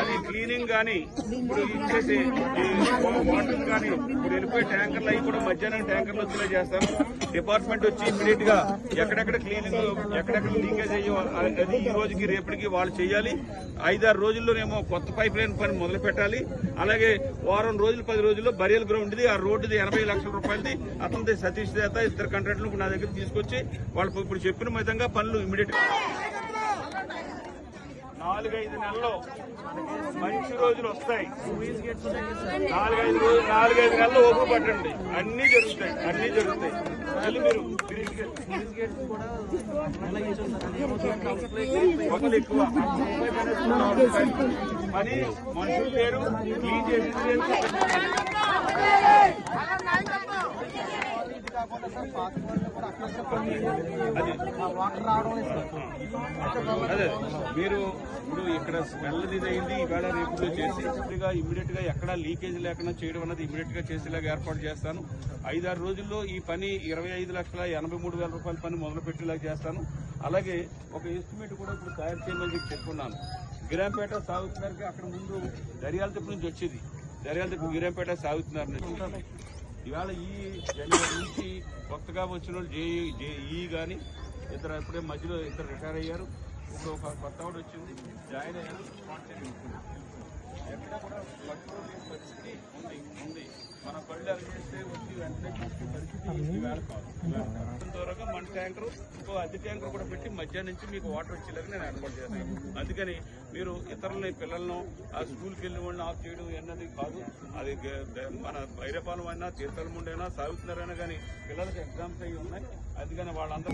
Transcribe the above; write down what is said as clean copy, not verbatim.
అది క్లీనింగ్ కానీ ఇప్పుడు ఇచ్చేసి వాటర్ కానీ ఇప్పుడు వెళ్ళిపోయి ట్యాంకర్లు అవి కూడా మధ్యాహ్నం ట్యాంకర్లు వచ్చేలా చేస్తాను. డిపార్ట్మెంట్ వచ్చి ఇమీడియట్ గా ఎక్కడెక్కడ క్లీనింగ్ ఎక్కడెక్కడ లీకేజ్ అయ్యో అది ఈ రోజుకి రేపటికి వాళ్ళు చేయాలి. 5-6 రోజుల్లోనేమో కొత్త పైప్ లైన్ పని మొదలు పెట్టాలి. అలాగే వారం రోజులు 10 రోజుల్లో బరియల్ గ్రౌండ్ది ఆ రోడ్డుది 80 లక్షల రూపాయలది అతనిది సతీష్ దేత 2 కాంట్రాక్టులు నా దగ్గర తీసుకొచ్చి వాళ్ళు ఇప్పుడు చెప్పిన విధంగా పనులు ఇమీడియట్ 4-5 నెలల్లో మంచి రోజులు వస్తాయి. 4-5 నెలల్లో ఓపు పట్టండి, అన్ని జరుగుతాయి. మళ్ళీ మీరు ఒకరు ఎక్కువ పని మనుషులు లేరు, క్లీన్ చేసింది అదే మీరు ఇప్పుడు ఇక్కడ స్మెల్ ఇదైంది ఈవేళ రేపు చేసి ఇమీడియట్ గా ఎక్కడా లీకేజ్ లేకుండా చేయడం అన్నది ఇమీడియట్ గా చేసేలాగా ఏర్పాటు చేస్తాను. 5-6 రోజుల్లో ఈ పని 25,83,000 రూపాయల పని మొదలు పెట్టేలాగా చేస్తాను. అలాగే ఒక ఎస్టిమేట్ కూడా ఇప్పుడు తయారు చేయమని చెప్పుకున్నాను. గిరాంపేట సాగుతున్నారు, అక్కడ ముందు దర్యాల తిప్పు నుంచి వచ్చేది, దర్యాల తిప్పు గిరాంపేట సాగుతున్నారు. ఇవాళ ఈ జనవరి నుంచి కొత్తగా వచ్చిన వాళ్ళు జేఈ కానీ ఇప్పుడే మధ్యలో ఇద్దరు రిటైర్ అయ్యారు. ఇప్పుడు ఒక కొత్త వాడు వచ్చింది, జాయిన్ అయ్యారు. ఎక్కడ కూడా కంట్రోల్ లేని పరిస్థితి ఉంది. మన పళ్ళు అరిచేస్తే వచ్చి వెంటనే చూసే పరిస్థితి ఈవేళ కాదు. త్వరగా మన ట్యాంకర్ ఇంకో అద్దె ట్యాంకర్ కూడా పెట్టి మధ్యాహ్నం నుంచి మీకు వాటర్ వచ్చేలాగా నేను ఏర్పాటు చేస్తాను. అందుకని మీరు ఇతరులని పిల్లలను ఆ స్కూల్కి వెళ్ళిన వాళ్ళని ఆఫ్ చేయడం అన్నది కాదు. అది మన భైరపాలెం అయినా తీర్థలముండైనా సాగుతున్నారైనా కానీ పిల్లలకి ఎగ్జామ్స్ అయ్యి ఉన్నాయి. అందుకని వాళ్ళందరూ